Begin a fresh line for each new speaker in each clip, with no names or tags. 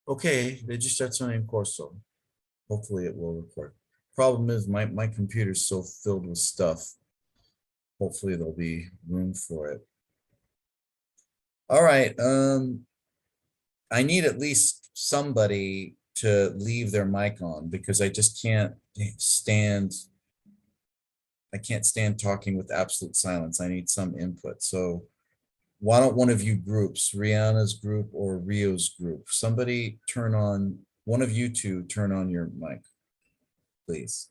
Okay, registrazione in corso. Hopefully it will record. Problem is my computer's so filled with stuff. Hopefully there'll be room for it. All right, I need at least somebody to leave their mic on because I just can't stand talking with absolute silence. I need some input. So why don't one of you groups, Rihanna's group or Rio's group, somebody turn on, one of you two turn on your mic, please.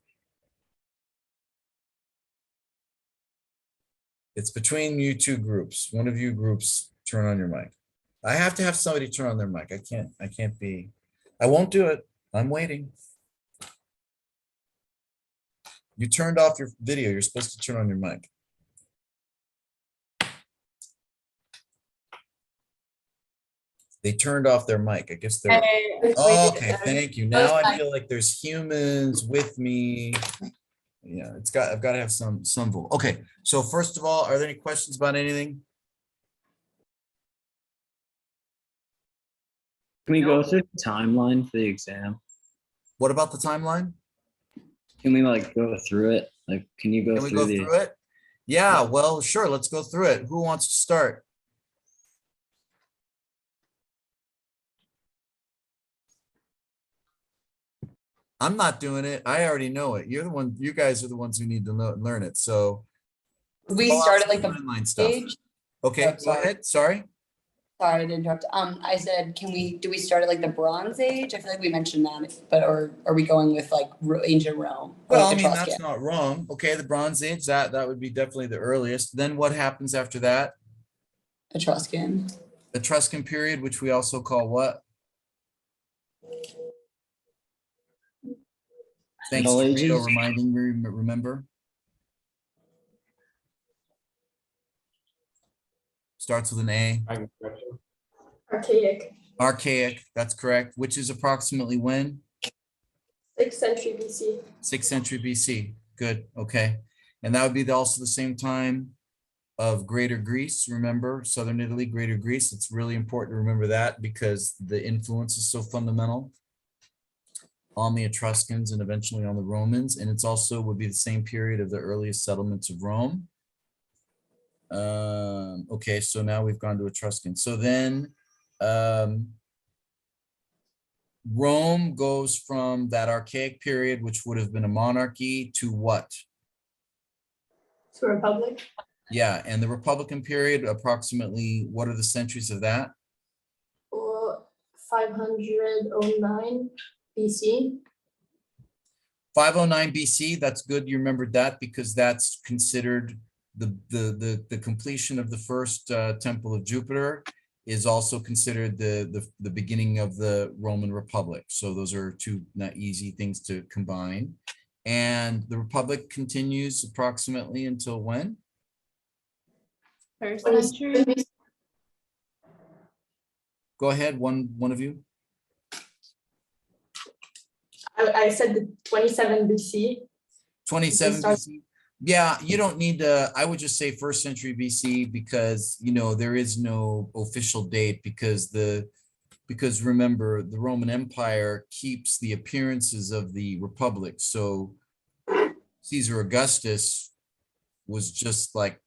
It's between you two groups. One of you groups turn on your mic. I have to have somebody turn on their mic. I can't be, I won't do it. I'm waiting. You turned off your video. You're supposed to turn on your mic. They turned off their mic. I guess they're, oh, okay, thank you. Now I feel like there's humans with me. Yeah, I've got to have some vote. Okay, so first of all, are there any questions about anything?
Can we go through the timeline for the exam?
What about the timeline?
Can we like go through it? Like, can you go
Can we
through
go
the?
through it? Yeah, well, sure. Let's go through it. Who wants to start? I'm not doing it. I already know it. You're the one. You guys are the ones who need to learn it. So
We
fill out
started
some
like the
timeline stuff.
page.
Okay,
Oh,
go
sorry.
ahead. Sorry.
Sorry to interrupt. I said, do we start at like the Bronze Age? I feel like we mentioned that, but or are we going with like ancient Rome? Or
Well, I
like
mean,
Etruscan?
that's not wrong. Okay, the Bronze Age, that would be definitely the earliest. Then what happens after that?
Etruscan.
Etruscan period, which we also call what? Thanks,
Middle
Rito,
Ages?
reminding me, remember? Starts with an A.
Archaic.
Archaic, that's correct, which is approximately when?
6th century BC.
6th century BC. Good, okay. And that would be also the same time of Greater Greece. Remember, Southern Italy, Greater Greece. It's really important to remember that because the influence is so fundamental on the Etruscans and eventually on the Romans. And it's also would be the same period of the earliest settlements of Rome. Okay, so now we've gone to Etruscan. So then Rome goes from that archaic period, which would have been a monarchy, to what?
To republic.
Yeah, and the Republican period, approximately, what are the centuries of that?
Or 509 BC.
509 BC, that's good. You remembered that because that's considered the completion of the first temple of Jupiter is also considered the beginning of the Roman Republic. So those are two not easy things to combine. And the Republic continues approximately until when?
First century.
Go ahead, one of you.
I said the 27 BC.
27 BC. Yeah, you don't need to, I would just say 1st century BC because, you know, there is no official date because remember, the Roman Empire keeps the appearances of the Republic. So Caesar Augustus was just like,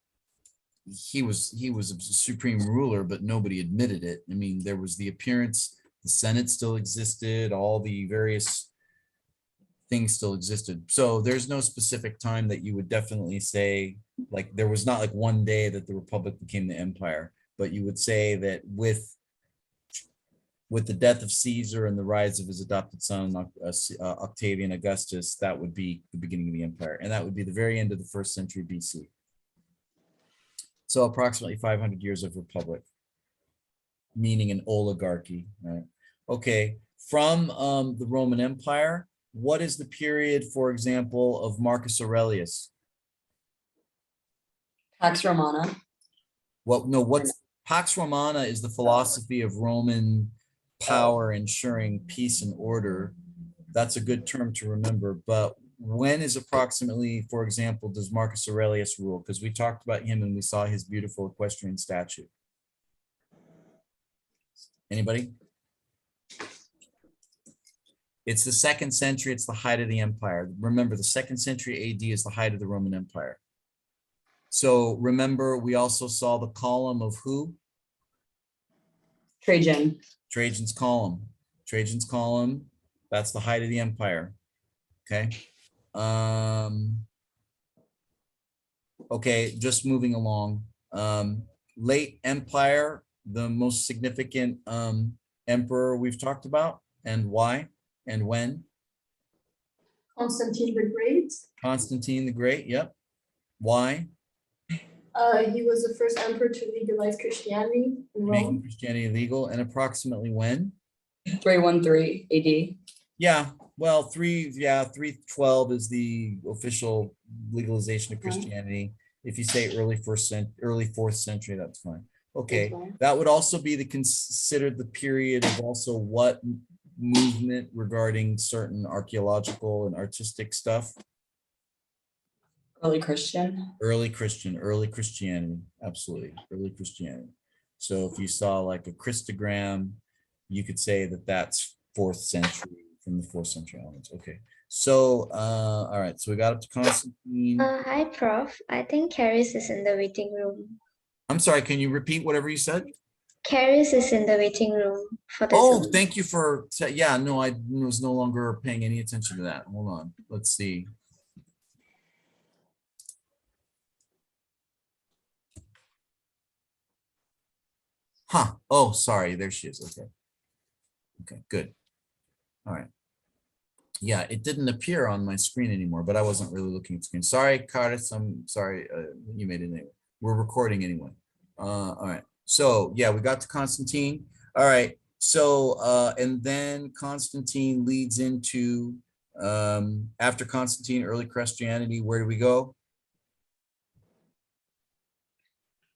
he was a supreme ruler, but nobody admitted it. I mean, there was the appearance, the Senate still existed, all the various things still existed. So there's no specific time that you would definitely say, like, there was not like one day that the Republic became the empire, but you would say that with the death of Caesar and the rise of his adopted son, Octavian Augustus, that would be the beginning of the empire. And that would be the very end of the 1st century BC. So approximately 500 years of republic, meaning an oligarchy, right? Okay, from the Roman Empire, what is the period, for example, of Marcus Aurelius?
Pax Romana.
Well, no, what's Pax Romana is the philosophy of Roman power ensuring peace and order. That's a good term to remember, but when is approximately, for example, does Marcus Aurelius rule? Because we talked about him and we saw his beautiful equestrian statue. Anybody? It's the 2nd century. It's the height of the empire. Remember, the 2nd century AD is the height of the Roman Empire. So remember, we also saw the column of who?
Trajan.
Trajan's column. Trajan's column. That's the height of the empire. Okay. Okay, just moving along. Late empire, the most significant emperor we've talked about, and why and when?
Constantine the Great.
Constantine the Great. Yep. Why?
He was the first emperor to legalize Christianity in
Making
Rome.
Christianity legal, and approximately when?
313 AD.
Yeah, well, 312 is the official legalization of
Okay.
Christianity. If you say early 4th century, that's fine. Okay,
Okay.
that would also be considered the period of also what movement regarding certain archaeological and artistic stuff?
Early Christian.
Early Christianity, absolutely, early Christianity. So if you saw like a Christogram, you could say that that's 4th century, from the 4th century onwards. Okay, so all right, so we got up to Constantine.
Hi, Prof. I think Caris is in the waiting room.
I'm sorry, can you repeat whatever you said?
Caris is in the waiting room for the
Oh,
Zoom.
thank you for, yeah, no, I was no longer paying any attention to that. Hold on, let's see. Huh, oh, sorry, there she is, okay. Okay, good. All right. Yeah, it didn't appear on my screen anymore, but I wasn't really looking at the screen. Sorry, Curtis, I'm sorry, you made it anyway. We're recording anyway. All right, so yeah, we got to Constantine. All right, so and then Constantine leads into, after Constantine, early Christianity, where do we go?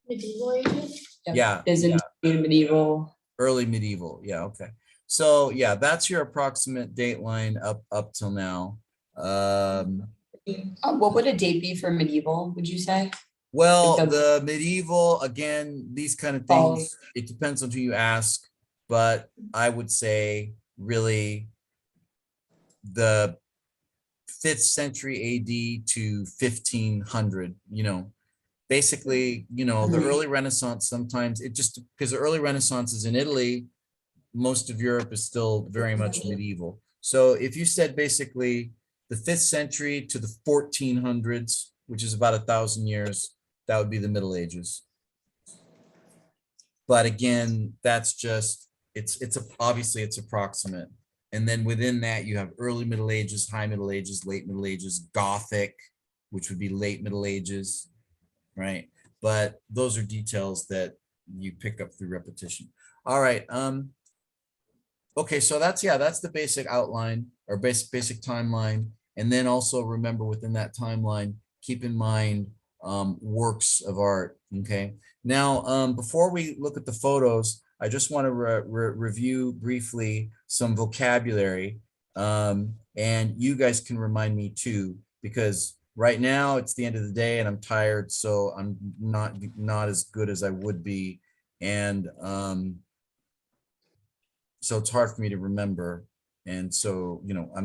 Medieval ages.
Yeah,
Byzantine, medieval.
early medieval, yeah, okay. So yeah, that's your approximate date line up till now.
What would a date be for medieval, would you say?
Well,
Like
the medieval, again, these kind of
Follows.
things, it depends on who you ask, but I would say really the 5th century AD to 1500, basically, the early Renaissance, sometimes it just, because the early Renaissance is in Italy, most of Europe is still very much medieval. So if you said basically the 5th century to the 1400s, which is about 1,000 years, that would be the Middle Ages. But again, that's just, obviously it's approximate. And then within that, you have early Middle Ages, high Middle Ages, late Middle Ages, Gothic, which would be late Middle Ages, right? But those are details that you pick up through repetition. All right. Okay, so that's the basic outline or basic timeline. And then also remember within that timeline, keep in mind works of art. Okay. Now, before we look at the photos, I just want to review briefly some vocabulary. And you guys can remind me too, because right now it's the end of the day and I'm tired, so I'm not as good as I would be. And so it's hard for me to remember. And so, I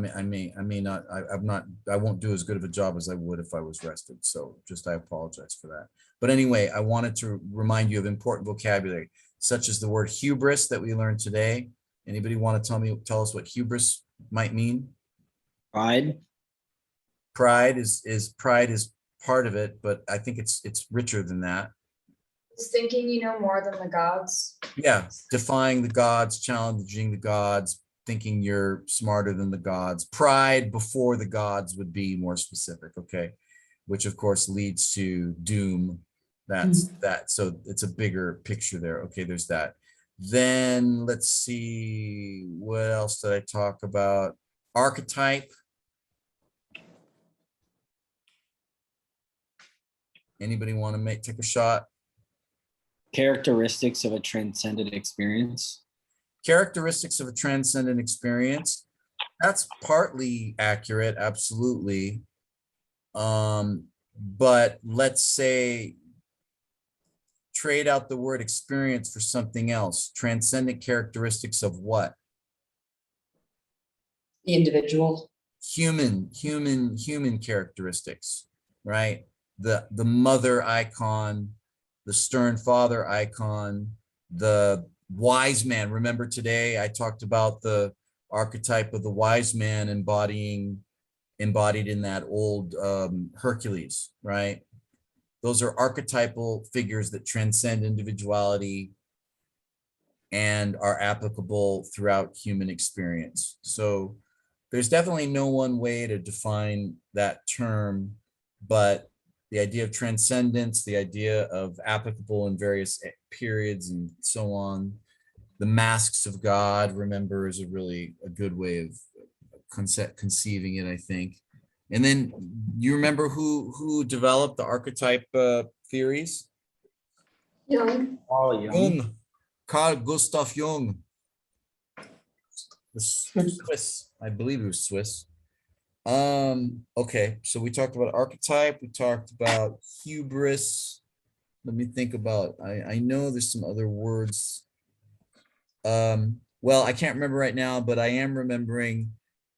won't do as good of a job as I would if I was rested. So I apologize for that. But anyway, I wanted to remind you of important vocabulary, such as the word hubris that we learned today. Anybody want to tell us what hubris might mean?
Pride.
Pride is part of it, but I think it's richer than that.
It's thinking you know more than the gods.
Yeah, defying the gods, challenging the gods, thinking you're smarter than the gods. Pride before the gods would be more specific, okay? Which of course leads to doom. That's that. So it's a bigger picture there. Okay, there's that. Then let's see, what else did I talk about? Archetype. Anybody want to take a shot?
Characteristics of a transcendent experience.
Characteristics of a transcendent experience. That's partly accurate, absolutely. But let's say trade out the word experience for something else. Transcendent characteristics of what?
The individual.
human characteristics, right? The mother icon, the stern father icon, the wise man. Remember today I talked about the archetype of the wise man embodied in that old Hercules, right? Those are archetypal figures that transcend individuality and are applicable throughout human experience. So there's definitely no one way to define that term, but the idea of transcendence, the idea of applicable in various periods and so on. The masks of God, remember, is a good way of conceiving it, I think. And then you remember who developed the archetype theories?
Young.
All young.
Jung, Carl Gustav Jung, the Swiss, I believe he was Swiss. Okay, so we talked about archetype, we talked about hubris. Let me think about, I know there's some other words. Well, I can't remember right now, but I am remembering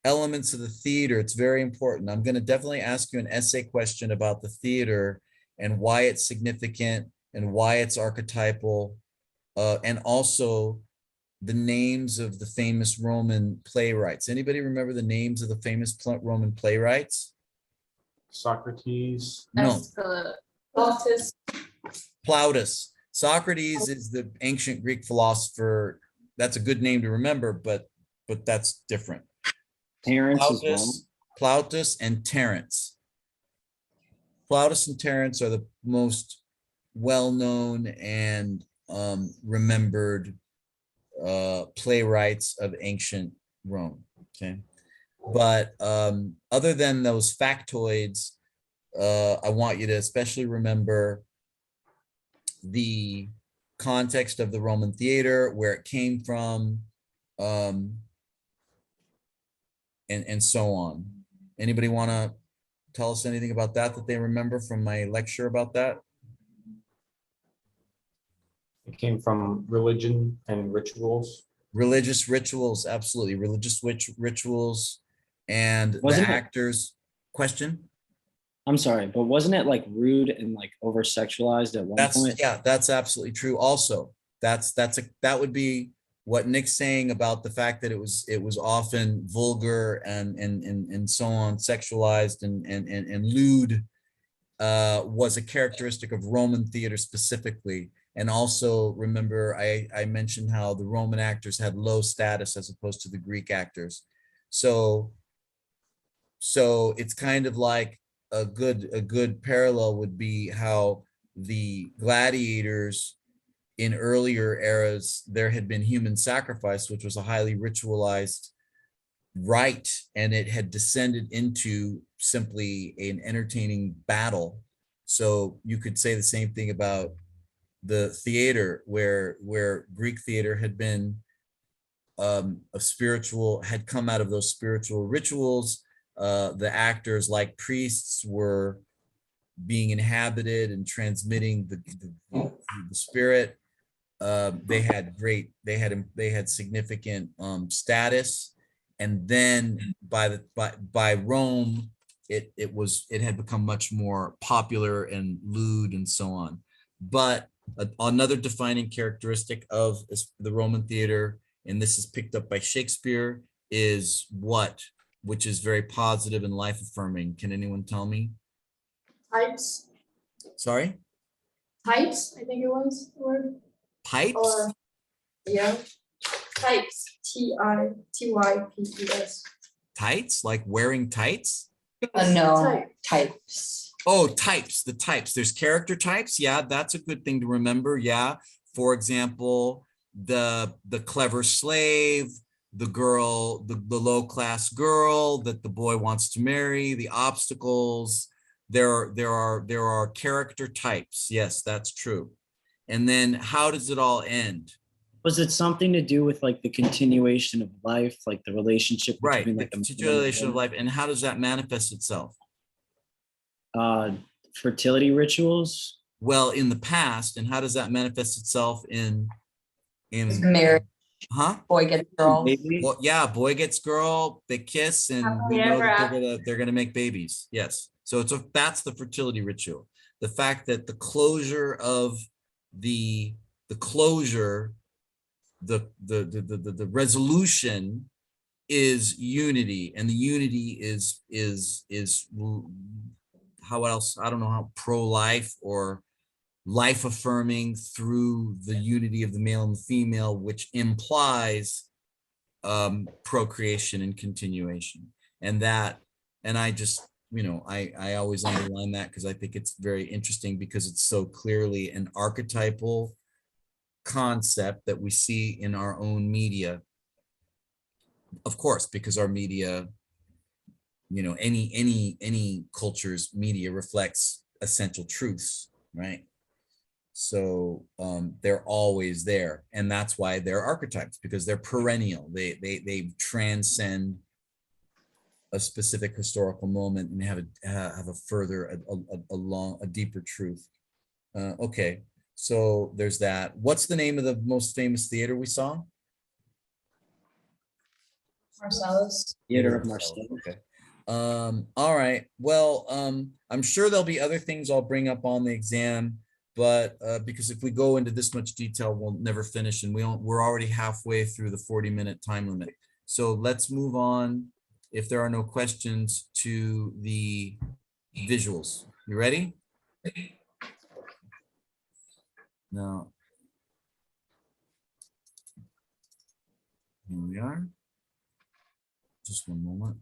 elements of the theater. It's very important. I'm going to definitely ask you an essay question about the theater and why it's significant and why it's archetypal, and also the names of the famous Roman playwrights. Anybody remember the names of the famous Roman playwrights?
Socrates.
No,
Plautus.
Plautus. Socrates is the ancient Greek philosopher. That's a good name to remember, but that's different.
Terrence as well.
Plautus and Terence. Plautus and Terence are the most well-known and remembered playwrights of ancient Rome. Okay, but other than those factoids, I want you to especially remember the context of the Roman theater, where it came from, and so on. Anybody want to tell us anything about that they remember from my lecture about that?
It came from religion and rituals.
Religious rituals, absolutely. Religious rituals and
Wasn't
the
it-
actors. Question?
I'm sorry, but wasn't it like rude and like over sexualized at one point?
Yeah, that's absolutely true. Also, that would be what Nick's saying about the fact that it was often vulgar and so on, sexualized and lewd, was a characteristic of Roman theater specifically. And also remember, I mentioned how the Roman actors had low status as opposed to the Greek actors. So it's kind of like a good parallel would be how the gladiators in earlier eras, there had been human sacrifice, which was a highly ritualized rite, and it had descended into simply an entertaining battle. So you could say the same thing about the theater, where Greek theater had been had come out of those spiritual rituals. The actors, like priests, were being inhabited and transmitting the spirit. They had significant status, and then by Rome, it had become much more popular and lewd and so on. But another defining characteristic of the Roman theater, and this is picked up by Shakespeare, is which is very positive and life affirming. Can anyone tell me?
Types.
Sorry?
Types, I think it was the word.
Pipes?
Or, yeah. Types. Types.
Tights? Like wearing tights?
No,
Type.
types.
Oh, types, the types. There's character types. Yeah, that's a good thing to remember. Yeah. For example, the clever slave, the girl, the low-class girl that the boy wants to marry, the obstacles. There are character types. Yes, that's true. And then how does it all end?
Was it something to do with like the continuation of life, like the relationship
Right,
between
the
like a man and a
continuation of
woman?
life. And how does that manifest itself?
Fertility rituals.
Well, in the past, and how does that manifest itself in
Marriage.
Huh?
Boy gets girl.
Maybe.
Well, yeah, boy gets girl, they kiss, and we
Happily
know
ever
that they're gonna make babies. Yes. So that's the fertility ritual. The fact that the closure of the closure, the resolution is unity, and the unity is how else? I don't know how pro-life or life affirming through the unity of the male and the female, which implies procreation and continuation. And I just, I always underline that because I think it's very interesting because it's so clearly an archetypal concept that we see in our own media. Of course, because our media, any culture's media reflects essential truths, right? So they're always there, and that's why they're archetypes, because they're perennial. They transcend a specific historical moment and have a further, a deeper truth. Okay, so there's that. What's the name of the most famous theater we saw?
Marcellus.
Theater of Marseille.
Okay. All right. Well, I'm sure there'll be other things I'll bring up on the exam, but because if we go into this much detail, we'll never finish, and we're already halfway through the 40-minute time limit. So let's move on, if there are no questions, to the visuals. You ready? Now, here we are. Just one moment.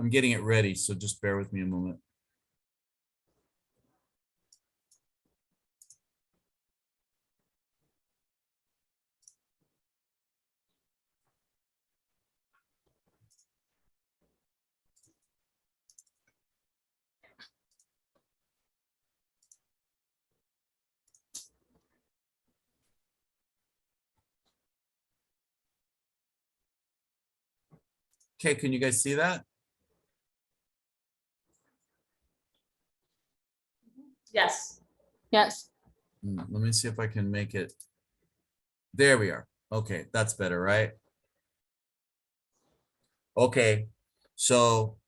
I'm getting it ready, so just bear with me a moment. Okay, can you guys see that?
Yes.
Yes.
Let me see if I can make it. There we are. Okay, that's better, right? Okay, so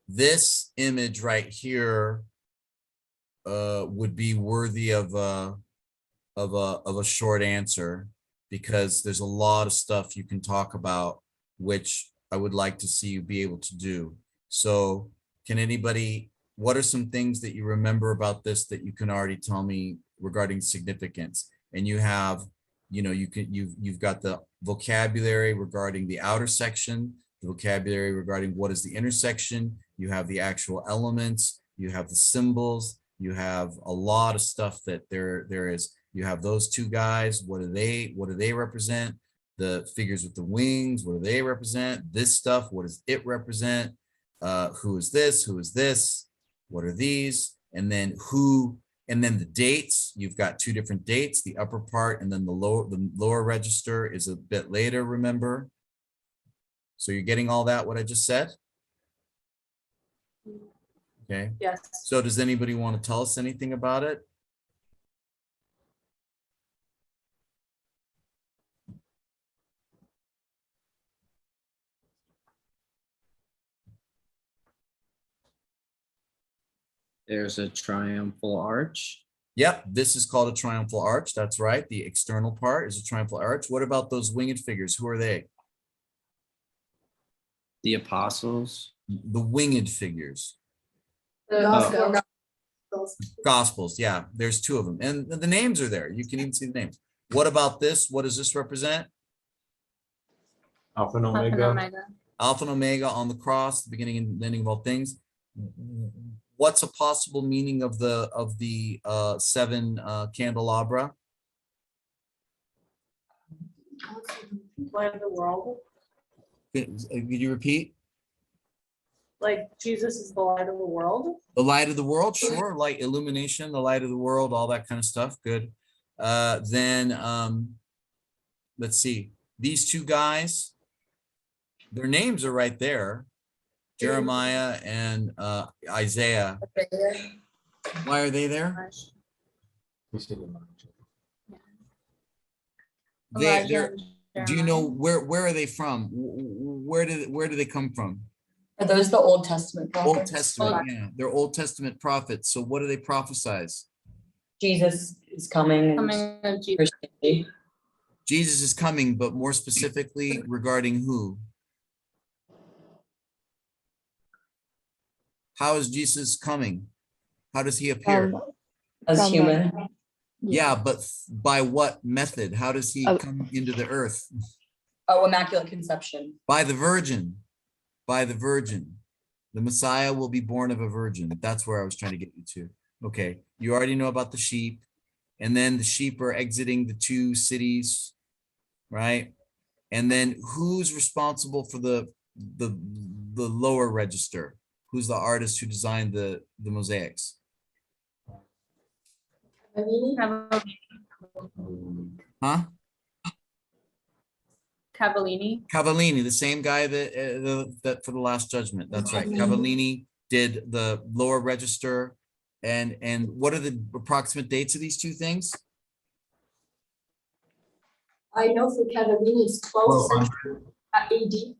this image right here would be worthy of a short answer, because there's a lot of stuff you can talk about, which I would like to see you be able to do. So can anybody, what are some things that you remember about this that you can already tell me regarding significance? And you have, you've got the vocabulary regarding the outer section, the vocabulary regarding what is the intersection, you have the actual elements, you have the symbols, you have a lot of stuff that there is. You have those two guys. What do they represent? The figures with the wings, what do they represent? This stuff, what does it represent? Who is this? Who is this? What are these? And then the dates. You've got two different dates, the upper part and then the lower register is a bit later, remember? So you're getting all that, what I just said? Okay.
Yes.
So does anybody want to tell us anything about it?
There's a triumphal arch.
Yep, this is called a triumphal arch. That's right. The external part is a triumphal arch. What about those winged figures? Who are they?
The apostles.
The winged figures.
The
Gospel.
Gospels, yeah, there's two of them. And the names are there. You can even see the names. What about this? What does this represent?
Alpha and
Alpha and
Omega.
Omega.
Alpha and Omega on the cross, the beginning and ending of all things. What's a possible meaning of the seven candelabra?
Light of the world.
Could you repeat?
like Jesus is the light of the world.
The light of the world, sure, light illumination, the light of the world, all that kind of stuff, good. Then let's see, these two guys, their names are right there, Jeremiah and Isaiah. Why are they there?
We said Elijah.
They're, do you know where are they from? Where do they come from?
Are those the Old Testament
Old
prophets?
Testament, yeah, they're Old Testament prophets. So what do they prophesize?
Jesus is coming. and
Coming of Jesus.
Christianity.
Jesus is coming, but more specifically regarding who? How is Jesus coming? How does he appear?
As
From
human.
Yeah, but by what method? How does he
Oh.
come into the earth?
Oh, Immaculate Conception.
By the virgin. By the virgin. The Messiah will be born of a virgin. That's where I was trying to get you to. Okay, you already know about the sheep. And then the sheep are exiting the two cities, right? And then who's responsible for the lower register? Who's the artist who designed the mosaics? Huh?
Cavallini.
Cavallini, the same guy that for the Last Judgment. That's right. Cavallini did the lower register. And what are the approximate dates of these two things?
I know for Cavallini it's 12th century AD.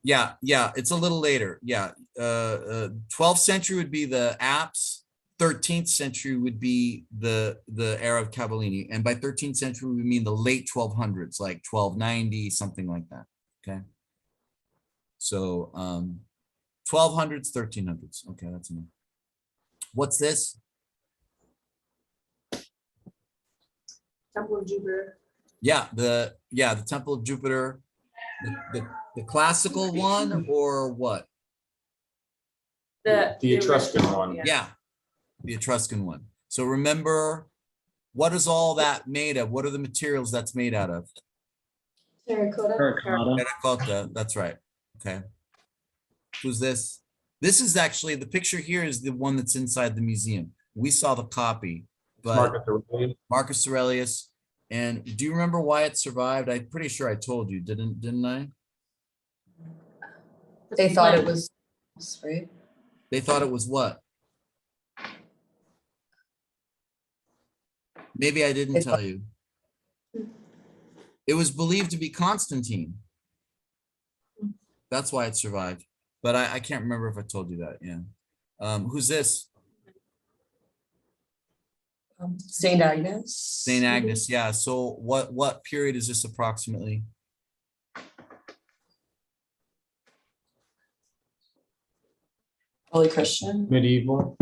Yeah, it's a little later. Yeah, 12th century would be the apse. 13th century would be the era of Cavallini, and by 13th century we mean the late 1200s, like 1290, something like that. Okay, so 1200s, 1300s. Okay, that's enough. What's this?
Temple of Jupiter.
Yeah, the Temple of Jupiter, the classical one, or what?
The Etruscan one.
Yeah, the Etruscan one. So remember, what is all that made of? What are the materials that's made out of?
Terracotta.
Terracotta.
Terracotta, that's right. Okay. Who's this? This is actually, the picture here is the one that's inside the museum. We saw the copy, but
Marcus Aurelius.
Marcus Aurelius. And do you remember why it survived? I'm pretty sure I told you, didn't I?
They thought it was, right?
They thought it was what? Maybe I didn't tell you. It was believed to be Constantine. That's why it survived. But I can't remember if I told you that. Yeah. Who's this?
Saint Agnes.
Saint Agnes. Yeah. So what period is this approximately?
Holy Christian.
Medieval.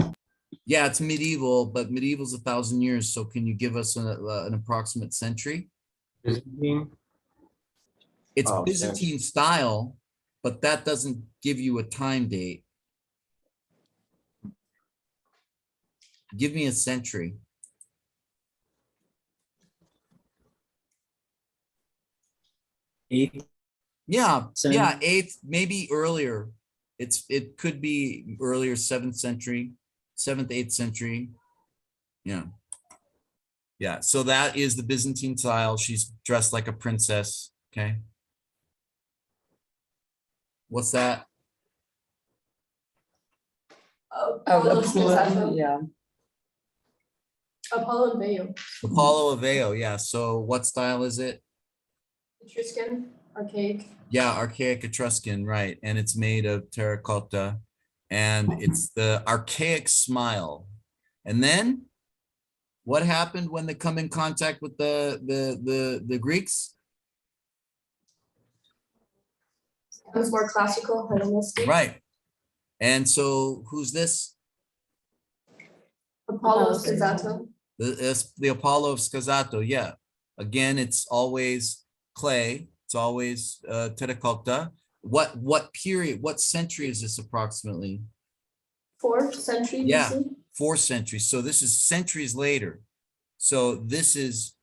Yeah, it's medieval, but medieval's 1,000 years. So can you give us an approximate century?
Byzantine.
It's
Oh,
Byzantine style, but that doesn't give you a time date. Give me a century.
Eighth.
Yeah,
Century.
yeah, 8th, maybe earlier. It could be earlier, 7th century, 7th, 8th century. Yeah. Yeah, so that is the Byzantine style. She's dressed like a princess, okay? What's that?
Apollo Scazzatto.
Yeah.
Apollo and Veo.
Apollo of Veo, yeah. So what style is it?
Etruscan, archaic.
Yeah, archaic Etruscan, right. And it's made of terracotta, and it's the archaic smile. And then what happened when they come in contact with the Greeks?
Sounds more classical, Hellenistic.
Right. And so who's this?
Apollo Scazzatto.
The Apollo of Scazzatto, yeah. Again, it's always clay. It's always terracotta. What period, what century is this approximately?
4th century
Yeah.
BC.
4th century. So this is centuries later. So this is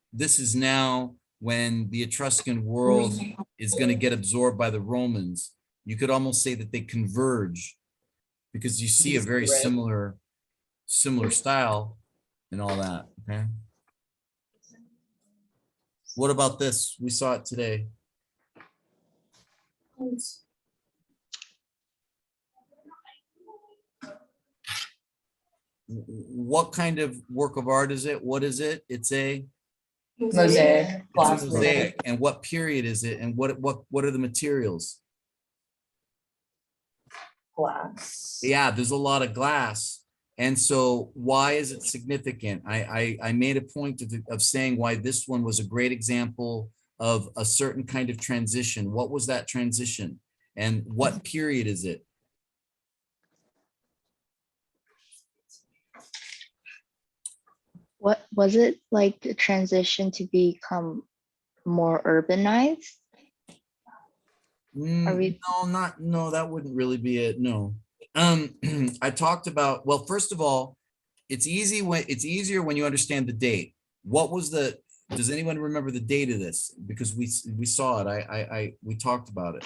now when the Etruscan world is going to get absorbed by the Romans. You could almost say that they converge because you see a very
Right.
similar style and all that, okay? What about this? We saw it today. What kind of work of art is it? What is it? It's a
Mosaic.
it's a
Glass
mosaic. And what period is it? And what are the materials?
Glass.
Yeah, there's a lot of glass. And so why is it significant? I made a point of saying why this one was a great example of a certain kind of transition. What was that transition? And what period is it?
What was it like the transition to become more urbanized? Are we-
No, that wouldn't really be it. No. I talked about, well, first of all, it's easier when you understand the date. What was does anyone remember the date of this? Because we saw it. We talked about it.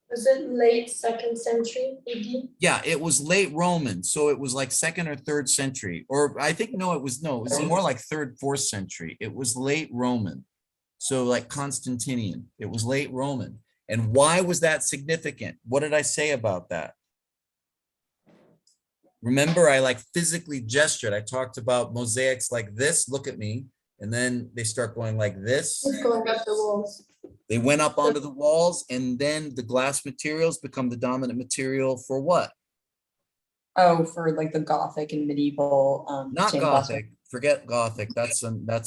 Was it late 2nd century AD?
Yeah, it was late Roman, so it was like 2nd or 3rd century, or I think, no, it was more like 3rd, 4th century. It was late Roman. So like Constantinian, it was late Roman. And why was that significant? What did I say about that? Remember, I like physically gestured. I talked about mosaics like this, look at me, and then they start going like this.
It's going up the walls.
They went up onto the walls, and then the glass materials become the dominant material for what?
Oh, for like the Gothic and medieval.
Not
stained glass work.
Gothic, forget Gothic, that's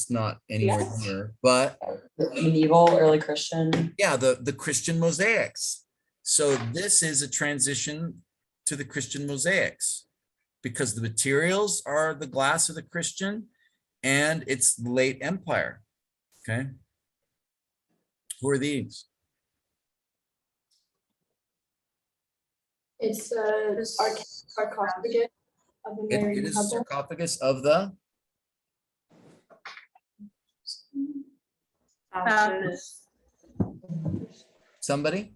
not anywhere
Yes.
near, but
Medieval, early Christian.
yeah, the Christian mosaics. So this is a transition to the Christian mosaics because the materials are the glass of the Christian and it's late empire, okay? Who are these?
It's sarcophagus of a
It
married
is
couple.
sarcophagus of the,
Spouses.
somebody?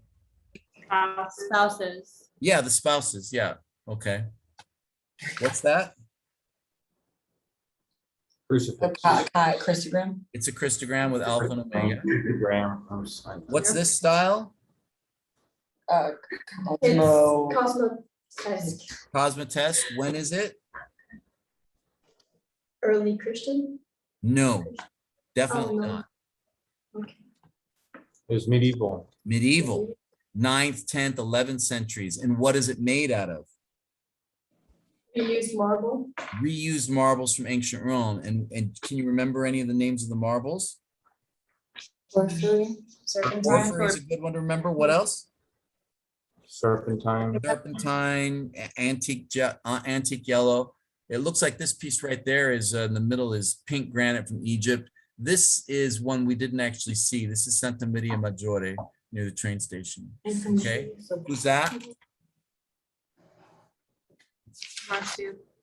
Spouses.
Yeah, the spouses, yeah, okay. What's that?
Crucifix.
Christogram.
It's a Christogram with alpha and omega.
Pentagram.
What's this style?
It's
Cosmo.
Cosmotesque,
Cosmotest, when is it?
early Christian.
No, definitely
Oh, no.
not.
Okay.
It was medieval.
Medieval, 9th, 10th, 11th centuries. And what is it made out of?
We use marble.
Reused marbles from ancient Rome. And can you remember any of the names of the marbles?
Porphyry. Serpentine.
Porphyry is a good one to remember. What else?
Serpentine.
Serpentine, antique yellow. It looks like this piece right there is in the middle is pink granite from Egypt. This is one we didn't actually see. This is Santa Maria Maggiore near the train station. Okay, who's that?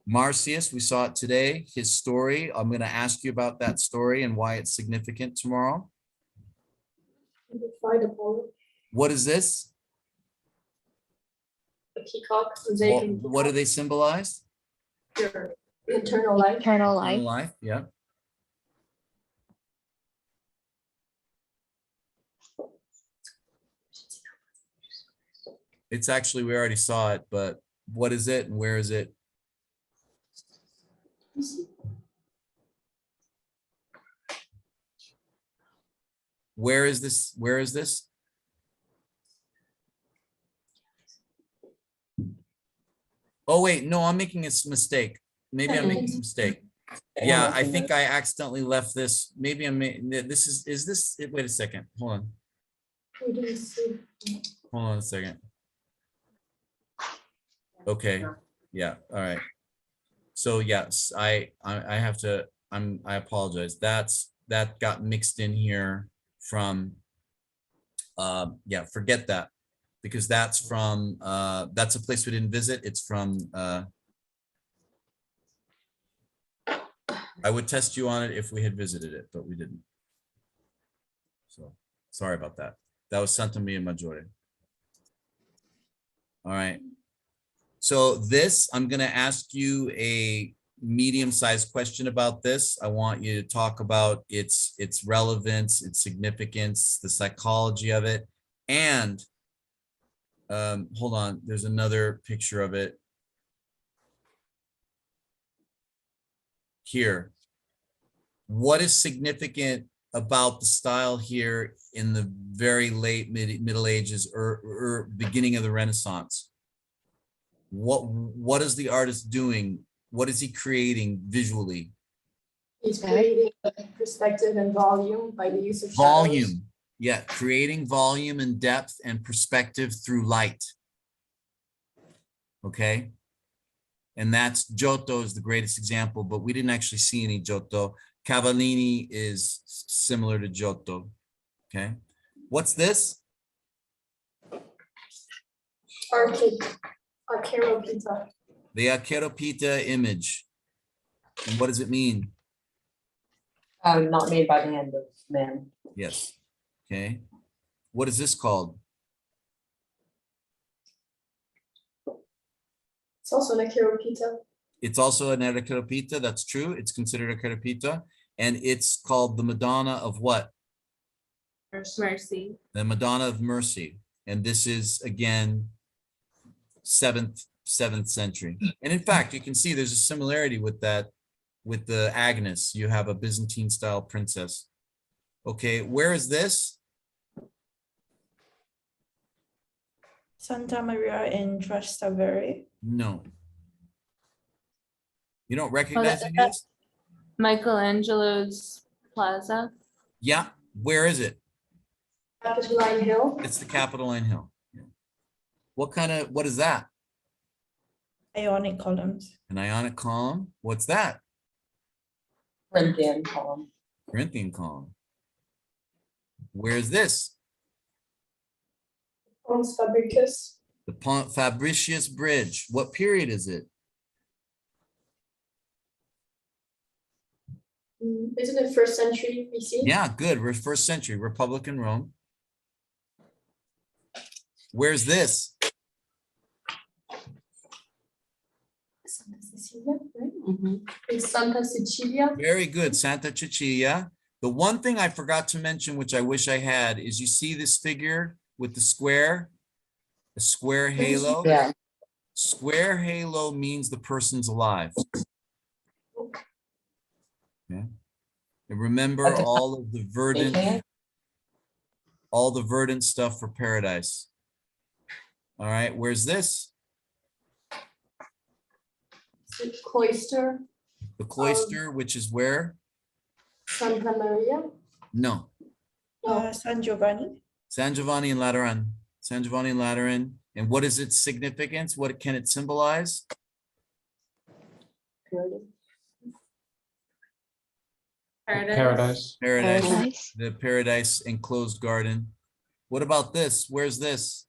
Marcius, we saw it today, his story. I'm going to ask you about that story and why it's significant tomorrow.
The fight Apollo,
What is this?
the peacock, mosaic, and
What do they symbolize?
your eternal life.
Eternal
Eternal
life.
life, yeah. It's actually, we already saw it, but what is it and where is it? Where is this? Where is this? Oh, wait, no, I'm making a mistake. Maybe I'm making a mistake. Yeah, I think I accidentally left this. Maybe this is this, wait a second, hold on.
We didn't see.
Hold on a second. Okay, yeah, all right. So yes, I have to, I apologize. That got mixed in here from, yeah, forget that. Because that's from, that's a place we didn't visit. It's from, I would test you on it if we had visited it, but we didn't. So, sorry about that. That was Santa Maria Maggiore. All right. So this, I'm gonna ask you a medium-sized question about this. I want you to talk about its relevance, its significance, the psychology of it, and hold on, there's another picture of it here. What is significant about the style here in the very late Middle Ages or beginning of the Renaissance? What is the artist doing? What is he creating visually?
He's creating perspective and volume by the use of shadows.
Volume. Yeah, creating volume and depth and perspective through light. Okay. And that's Giotto is the greatest example, but we didn't actually see any Giotto. Cavallini is similar to Giotto. Okay. What's this?
Archeropita.
The Archeropita image. And what does it mean?
Not made by the hand of man.
Yes. Okay. What is this called?
It's also an Archeropita.
It's also an Archeropita. That's true. It's considered a Archeropita. And it's called the Madonna of what?
Mercy.
The Madonna of Mercy. And this is, again, 7th century. And in fact, you can see there's a similarity with that, with the Agnes. You have a Byzantine style princess. Okay, where is this?
Santa Maria in Trastevere.
No. You don't recognize any of this?
Michelangelo's Plaza.
Yeah, where is it?
Capitoline Hill.
It's the Capitoline Hill. Yeah. What is that?
Ionic columns.
An ionic column? What's that?
Corinthian column.
Corinthian column. Where's this?
Pons Fabricius.
The Fabricius Bridge. What period is it?
Isn't it 1st century BC?
Yeah, good. We're 1st century, Republican Rome. Where's this?
Santa Cecilia, right?
Mm-hmm.
It's Santa Cecilia.
Very good, Santa Cecilia. The one thing I forgot to mention, which I wish I had, is you see this figure with the square halo?
Yeah.
Square halo means the person's alive. Okay. And remember
Okay.
all of the verdant stuff for paradise. All right, where's this?
The cloister.
The cloister, which is where?
Santa Maria.
No,
San Giovanni.
San Giovanni in Lateran. San Giovanni in Lateran. And what is its significance? What can it symbolize?
Paradise.
Paradise.
Paradise.
The paradise enclosed garden. What about this? Where's this?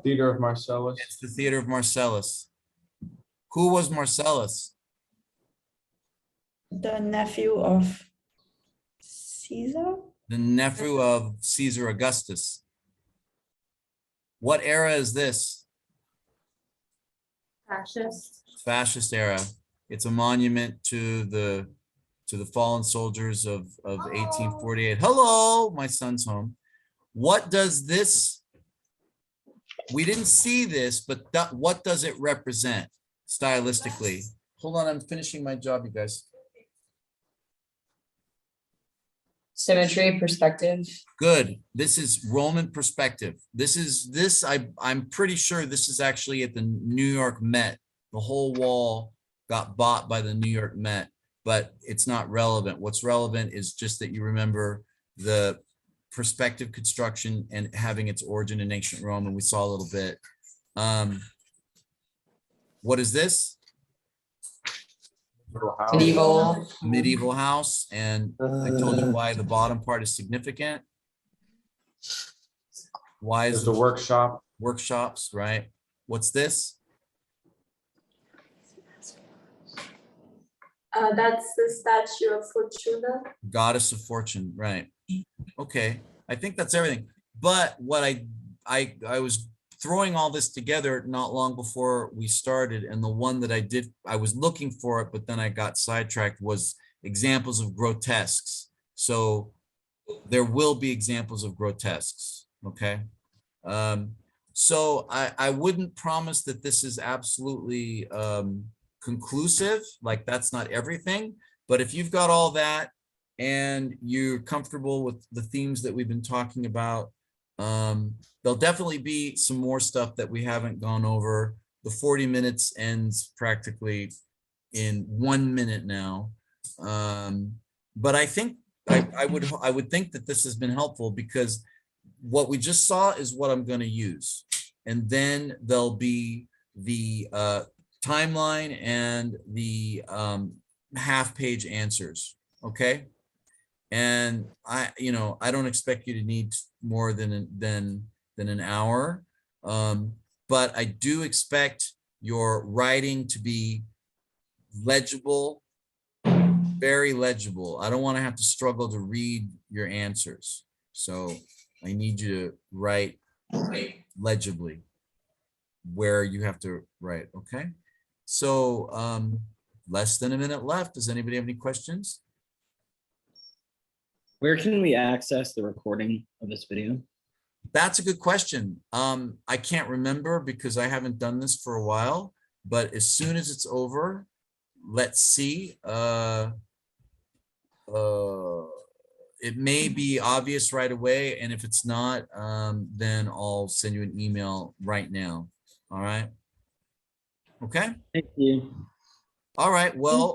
Theater of Marcellus.
It's the Theater of Marcellus. Who was Marcellus?
The nephew of Caesar.
The nephew of Caesar Augustus. What era is this?
Fascist.
Fascist era. It's a monument to the fallen soldiers of 1848. Hello, my son's home. What does this? We didn't see this, but what does it represent stylistically? Hold on, I'm finishing my job, you guys.
Symmetry, perspective.
Good. This is Roman perspective. I'm pretty sure this is actually at the New York Met. The whole wall got bought by the New York Met, but it's not relevant. What's relevant is just that you remember the perspective construction and having its origin in ancient Rome, and we saw a little bit. What is this? Medieval house, and I told you why the bottom part is significant. Why is
There's the workshop.
workshops, right? What's this?
That's the statue of Fortuna.
Goddess of fortune, right? Okay, I think that's everything. But what I was throwing all this together not long before we started, and the one that I was looking for it, but then I got sidetracked, was examples of grotesques. So there will be examples of grotesques, okay? So I wouldn't promise that this is absolutely conclusive, like that's not everything, but if you've got all that and you're comfortable with the themes that we've been talking about, there'll definitely be some more stuff that we haven't gone over. The 40 minutes ends practically in 1 minute now. But I think I would think that this has been helpful, because what we just saw is what I'm going to use. And then there'll be the timeline and the half-page answers, okay? And I don't expect you to need more than an hour, but I do expect your writing to be legible, very legible. I don't want to have to struggle to read your answers, so I need you to write legibly where you have to write, okay? So less than a minute left. Does anybody have any questions?
Where can we access the recording of this video?
That's a good question. I can't remember because I haven't done this for a while, but as soon as it's over, let's see. It may be obvious right away, and if it's not, then I'll send you an email right now. All right. Okay.
Thank you.
All right. Well,